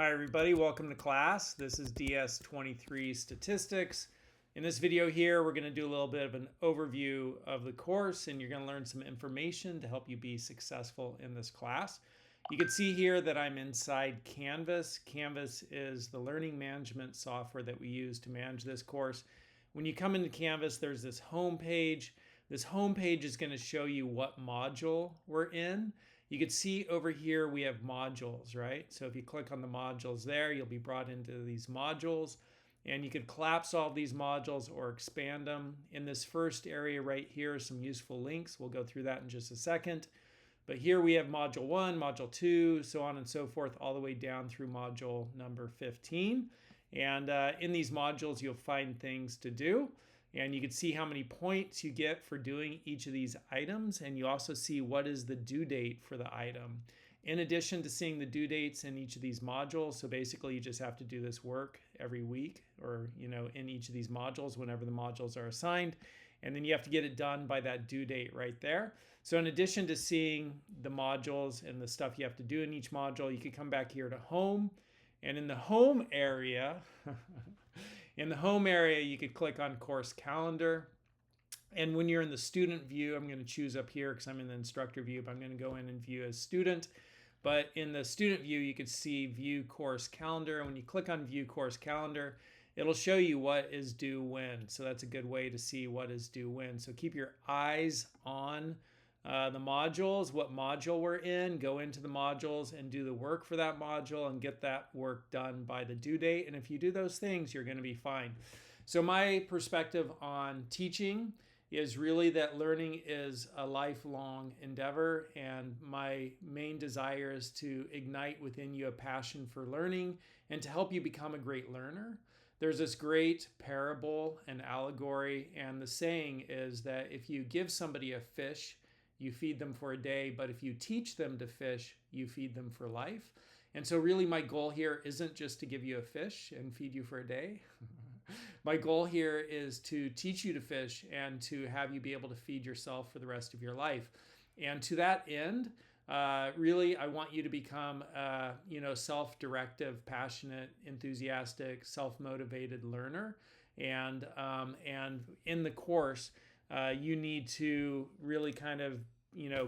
Hi everybody, welcome to class. This is DS23 Statistics. In this video here, we're going to do a little bit of an overview of the course, and you're going to learn some information to help you be successful in this class. You can see here that I'm inside Canvas. Canvas is the learning management software that we use to manage this course. When you come into Canvas, there's this home page. This home page is going to show you what module we're in. You can see over here we have modules, right? So if you click on the modules there, you'll be brought into these modules, and you could collapse all these modules or expand them. In this first area right here, some useful links. We'll go through that in just a second. But here we have module 1, module 2, so on and so forth, all the way down through module number 15. And in these modules, you'll find things to do. And you can see how many points you get for doing each of these items. And you also see what is the due date for the item. In addition to seeing the due dates in each of these modules, so basically you just have to do this work every week or, in each of these modules whenever the modules are assigned. And then you have to get it done by that due date right there. So in addition to seeing the modules and the stuff you have to do in each module, you could come back here to home. And in the home area, you could click on course calendar. And when you're in the student view, I'm going to choose up here because I'm in the instructor view, but I'm going to go in and view as student. But in the student view, you could see view course calendar. And when you click on view course calendar, it'll show you what is due when. So that's a good way to see what is due when. So keep your eyes on the modules, what module we're in, go into the modules and do the work for that module and get that work done by the due date. And if you do those things, you're going to be fine. So my perspective on teaching is really that learning is a lifelong endeavor, and my main desire is to ignite within you a passion for learning and to help you become a great learner. There's this great parable and allegory, and the saying is that if you give somebody a fish, you feed them for a day, but if you teach them to fish, you feed them for life. And so really my goal here isn't just to give you a fish and feed you for a day. My goal here is to teach you to fish and to have you be able to feed yourself for the rest of your life. And to that end, really, I want you to become, self-directive, passionate, enthusiastic, self-motivated learner. And in the course, you need to really kind of,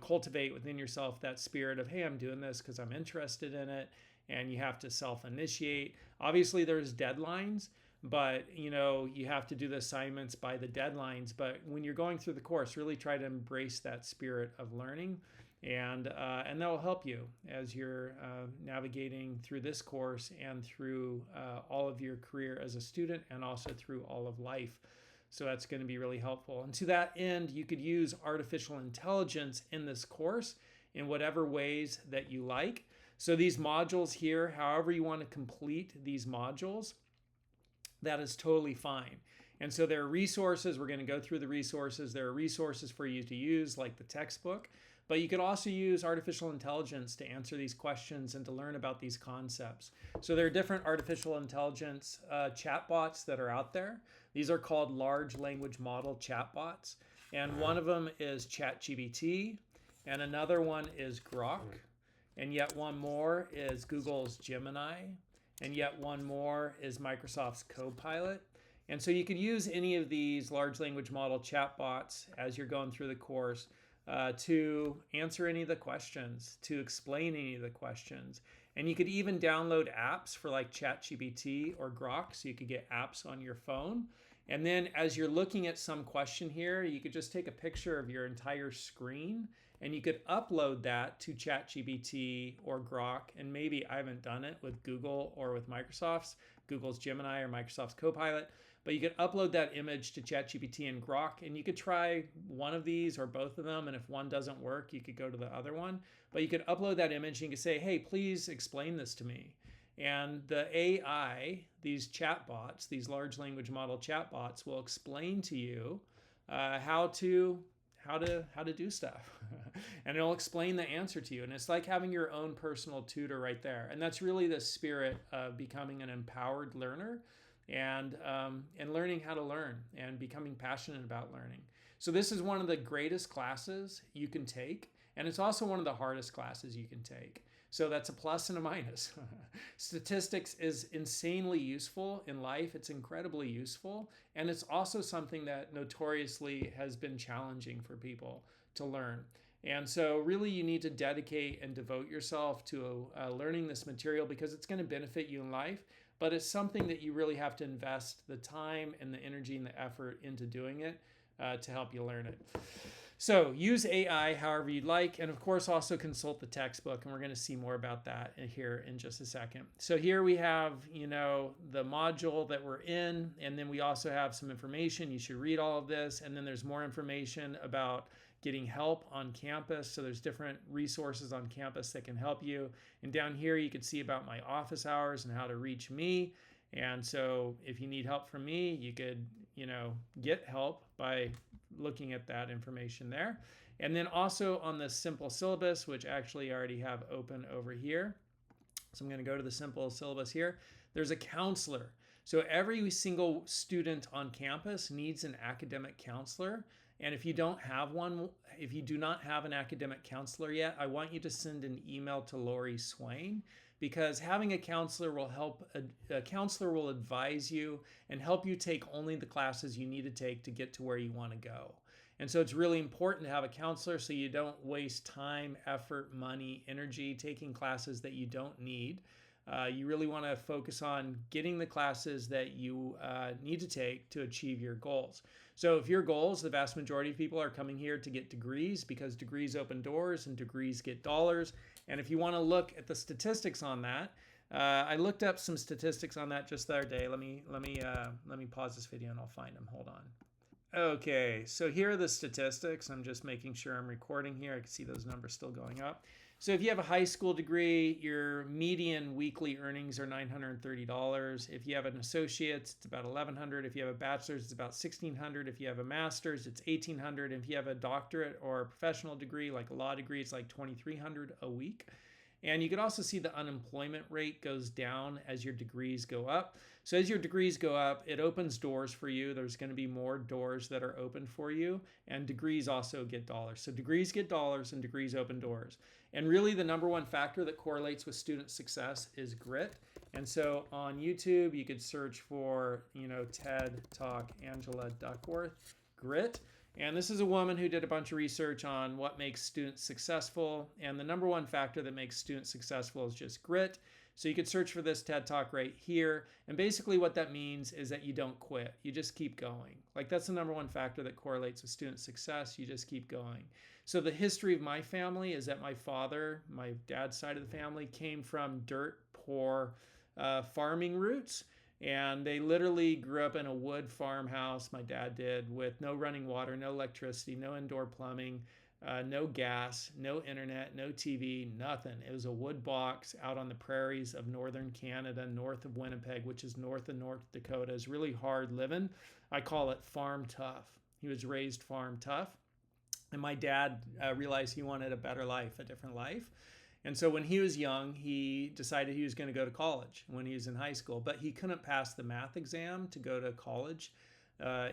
cultivate within yourself that spirit of, hey, I'm doing this because I'm interested in it. And you have to self-initiate. Obviously, there's deadlines, but you have to do the assignments by the deadlines. But when you're going through the course, really try to embrace that spirit of learning, and that will help you as you're navigating through this course and through all of your career as a student and also through all of life. So that's going to be really helpful. And to that end, you could use artificial intelligence in this course in whatever ways that you like. So these modules here, however you want to complete these modules, that is totally fine. And so there are resources. We're going to go through the resources. There are resources for you to use, like the textbook. But you could also use artificial intelligence to answer these questions and to learn about these concepts. So there are different artificial intelligence chatbots that are out there. These are called large language model chatbots. And one of them is ChatGPT, and another one is Grok, and yet one more is Google's Gemini, and yet one more is Microsoft's Copilot. And so you could use any of these large language model chatbots as you're going through the course to answer any of the questions, to explain any of the questions. And you could even download apps for like ChatGPT or Grok, so you could get apps on your phone. And then as you're looking at some question here, you could just take a picture of your entire screen and you could upload that to ChatGPT or Grok. And maybe I haven't done it with Google or with Google's Gemini or Microsoft's Copilot, but you could upload that image to ChatGPT and Grok, and you could try one of these or both of them. And if one doesn't work, you could go to the other one. But you could upload that image and you could say, hey, please explain this to me. And the AI, these chatbots, these large language model chatbots, will explain to you how to do stuff. And it'll explain the answer to you. And it's like having your own personal tutor right there. And that's really the spirit of becoming an empowered learner and learning how to learn and becoming passionate about learning. So this is one of the greatest classes you can take. And it's also one of the hardest classes you can take. So that's a plus and a minus. Statistics is insanely useful in life. It's incredibly useful. And it's also something that notoriously has been challenging for people to learn. And so, really, you need to dedicate and devote yourself to learning this material because it's going to benefit you in life. But it's something that you really have to invest the time and the energy and the effort into doing it to help you learn it. So use AI however you'd like, and of course also consult the textbook, and we're going to see more about that here in just a second. So here we have, the module that we're in, and then we also have some information. You should read all of this, and then there's more information about getting help on campus. So there's different resources on campus that can help you. And down here you can see about my office hours and how to reach me. And so if you need help from me, you could, get help by looking at that information there. And then also on the simple syllabus, which actually I already have open over here. So I'm going to go to the simple syllabus here. There's a counselor. So every single student on campus needs an academic counselor. And if you don't have one, if you do not have an academic counselor yet, I want you to send an email to Lori Swain, because having a counselor will help. A counselor will advise you and help you take only the classes you need to take to get to where you want to go. And so it's really important to have a counselor so you don't waste time, effort, money, energy taking classes that you don't need. You really want to focus on getting the classes that you need to take to achieve your goals. So if your goals, the vast majority of people are coming here to get degrees because degrees open doors and degrees get dollars. And if you want to look at the statistics on that, I looked up some statistics on that just the other day. Let me pause this video and I'll find them. Hold on. Okay, so here are the statistics. I'm just making sure I'm recording here. I can see those numbers still going up. So if you have a high school degree, your median weekly earnings are $930. If you have an associate's, it's about $1,100. If you have a bachelor's, it's about $1,600. If you have a master's, it's $1,800. If you have a doctorate or a professional degree, like a law degree, it's like $2,300 a week. And you can also see the unemployment rate goes down as your degrees go up. So as your degrees go up, it opens doors for you. There's going to be more doors that are open for you, and degrees also get dollars. So degrees get dollars and degrees open doors. And really the number one factor that correlates with student success is grit. And so on YouTube, you could search for, TED Talk Angela Duckworth, grit. And this is a woman who did a bunch of research on what makes students successful. And the number one factor that makes students successful is just grit. So you could search for this TED Talk right here. And basically what that means is that you don't quit. You just keep going. Like that's the number one factor that correlates with student success. You just keep going. So the history of my family is that my father, my dad's side of the family, came from dirt poor farming roots. And they literally grew up in a wood farmhouse, my dad did, with no running water, no electricity, no indoor plumbing, no gas, no internet, no TV, nothing. It was a wood box out on the prairies of northern Canada, north of Winnipeg, which is north of North Dakota. It's really hard living. I call it farm tough. He was raised farm tough. And my dad realized he wanted a better life, a different life. And so when he was young, he decided he was going to go to college when he was in high school, but he couldn't pass the math exam to go to college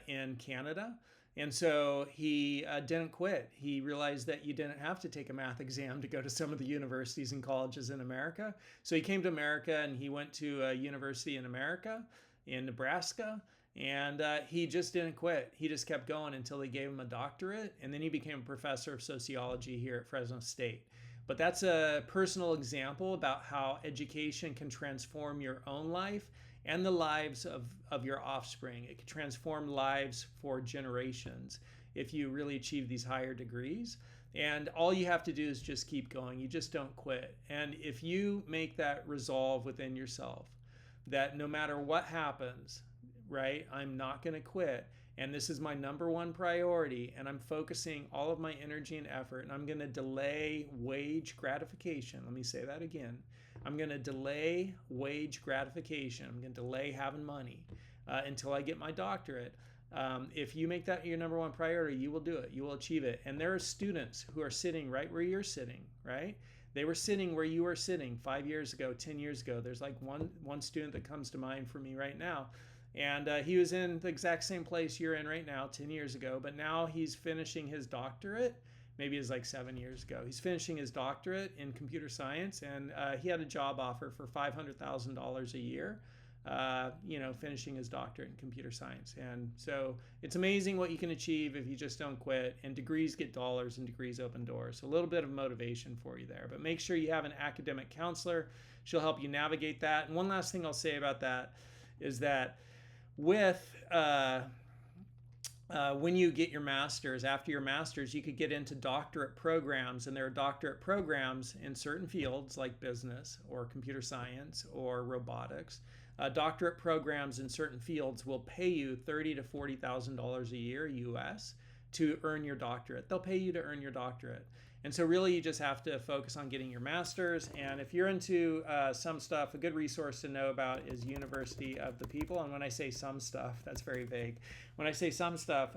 in Canada. And so he didn't quit. He realized that you didn't have to take a math exam to go to some of the universities and colleges in America. So he came to America and he went to a university in America, in Nebraska. And he just didn't quit. He just kept going until they gave him a doctorate. And then he became a professor of sociology here at Fresno State. But that's a personal example about how education can transform your own life and the lives of your offspring. It can transform lives for generations if you really achieve these higher degrees. And all you have to do is just keep going. You just don't quit. And if you make that resolve within yourself, that no matter what happens, right, I'm not going to quit. And this is my number one priority, and I'm focusing all of my energy and effort, and I'm going to delay wage gratification. Let me say that again. I'm going to delay wage gratification. I'm going to delay having money until I get my doctorate. If you make that your number one priority, you will do it. You will achieve it. And there are students who are sitting right where you're sitting, right? They were sitting where you were sitting 5 years ago, 10 years ago. There's like one student that comes to mind for me right now. And he was in the exact same place you're in right now 10 years ago, but now he's finishing his doctorate, maybe it was like 7 years ago. He's finishing his doctorate in computer science, and he had a job offer for $500,000 a year. Finishing his doctorate in computer science. And so it's amazing what you can achieve if you just don't quit. And degrees get dollars and degrees open doors. So a little bit of motivation for you there. But make sure you have an academic counselor. She'll help you navigate that. And one last thing I'll say about that is that with when you get your master's, after your master's, you could get into doctorate programs, and there are doctorate programs in certain fields like business or computer science or robotics. Doctorate programs in certain fields will pay you $30,000 to $40,000 a year US to earn your doctorate. They'll pay you to earn your doctorate. And so really you just have to focus on getting your master's. And if you're into some stuff, a good resource to know about is University of the People. And when I say some stuff, that's very vague. When I say some stuff,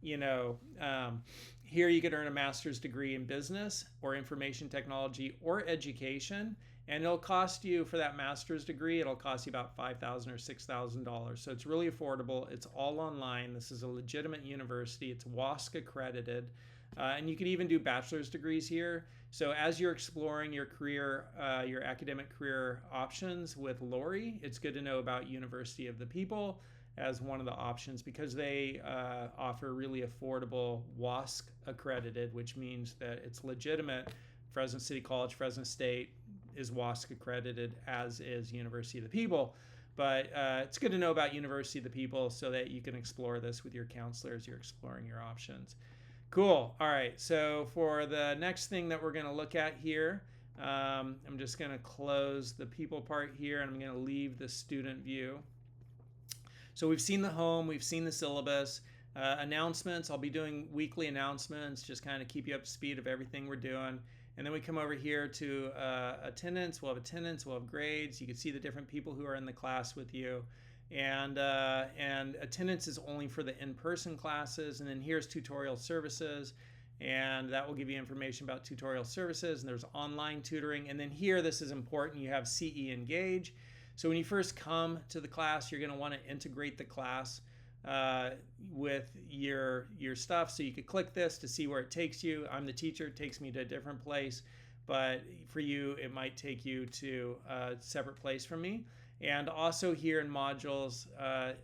here you could earn a master's degree in business or information technology or education. And it'll cost you, for that master's degree, it'll cost you about $5,000 or $6,000. So it's really affordable. It's all online. This is a legitimate university. It's WASC accredited. And you could even do bachelor's degrees here. So as you're exploring your career, your academic career options with Lori, it's good to know about University of the People as one of the options, because they offer really affordable WASC accredited, which means that it's legitimate. Fresno City College, Fresno State is WASC accredited, as is University of the People. But it's good to know about University of the People so that you can explore this with your counselor as you're exploring your options. Cool. All right. So for the next thing that we're going to look at here, I'm just going to close the people part here, and I'm going to leave the student view. So we've seen the home, we've seen the syllabus, announcements. I'll be doing weekly announcements, just kind of keep you up to speed of everything we're doing. And then we come over here to attendance. We'll have grades. You can see the different people who are in the class with you. And attendance is only for the in-person classes. And then here's tutorial services, and that will give you information about tutorial services. And there's online tutoring. And then here, this is important, you have CE Engage. So when you first come to the class, you're going to want to integrate the class with your stuff. So you could click this to see where it takes you. I'm the teacher, it takes me to a different place, but for you, it might take you to a separate place from me. And also here in modules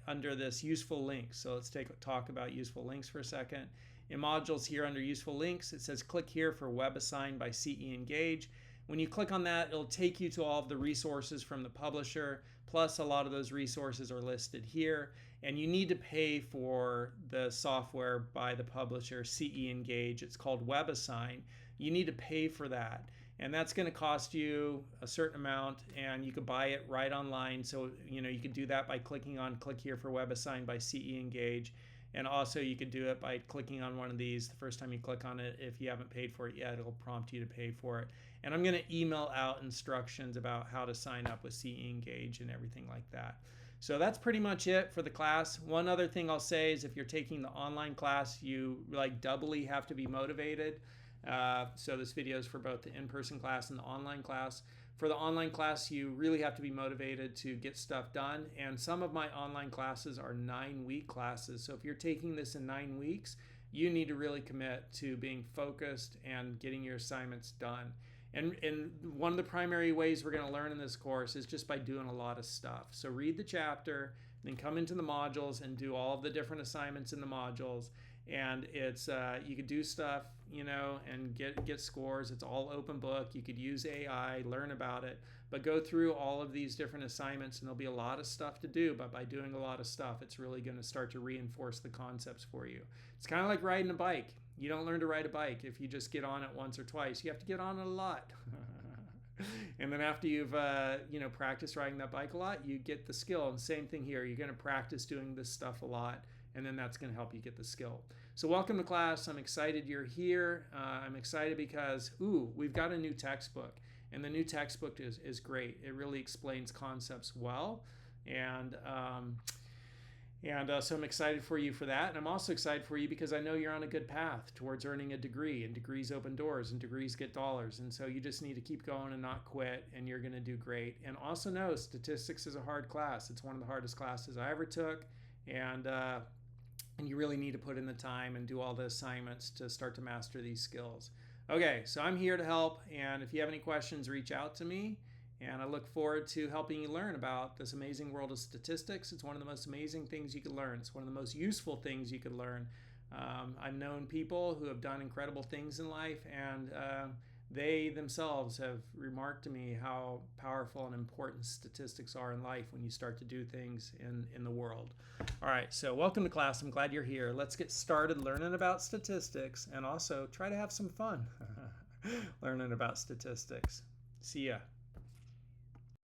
under this useful links. So let's talk about useful links for a second. In modules here under useful links, it says click here for Web Assigned by CE Engage. When you click on that, it'll take you to all of the resources from the publisher, plus a lot of those resources are listed here. And you need to pay for the software by the publisher, CE Engage. It's called Web Assign. You need to pay for that. And that's going to cost you a certain amount, and you could buy it right online. So, you could do that by clicking on click here for Web Assigned by CE Engage. And also you could do it by clicking on one of these. The first time you click on it, if you haven't paid for it yet, it'll prompt you to pay for it. And I'm going to email out instructions about how to sign up with CE Engage and everything like that. So that's pretty much it for the class. One other thing I'll say is if you're taking the online class, you doubly have to be motivated. So this video is for both the in-person class and the online class. For the online class, you really have to be motivated to get stuff done. And some of my online classes are 9-week classes. So if you're taking this in 9 weeks, you need to really commit to being focused and getting your assignments done. And one of the primary ways we're going to learn in this course is just by doing a lot of stuff. So read the chapter, then come into the modules and do all of the different assignments in the modules. And it's you could do stuff, and get scores. It's all open book. You could use AI, learn about it, but go through all of these different assignments, and there'll be a lot of stuff to do. But by doing a lot of stuff, it's really going to start to reinforce the concepts for you. It's kind of like riding a bike. You don't learn to ride a bike if you just get on it once or twice. You have to get on it a lot. And then after you've practiced riding that bike a lot, you get the skill. And same thing here. You're going to practice doing this stuff a lot, and then that's going to help you get the skill. So welcome to class. I'm excited you're here. I'm excited because, we've got a new textbook. And the new textbook is great. It really explains concepts well. And so I'm excited for you for that. And I'm also excited for you because I know you're on a good path towards earning a degree. And degrees open doors, and degrees get dollars. And so you just need to keep going and not quit, and you're going to do great. And also know statistics is a hard class. It's one of the hardest classes I ever took. And And you really need to put in the time and do all the assignments to start to master these skills. Okay, so I'm here to help, and if you have any questions, reach out to me. And I look forward to helping you learn about this amazing world of statistics. It's one of the most amazing things you could learn. It's one of the most useful things you could learn. I've known people who have done incredible things in life, and they themselves have remarked to me how powerful and important statistics are in life when you start to do things in the world. All right, so welcome to class. I'm glad you're here. Let's get started learning about statistics and also try to have some fun learning about statistics. See ya.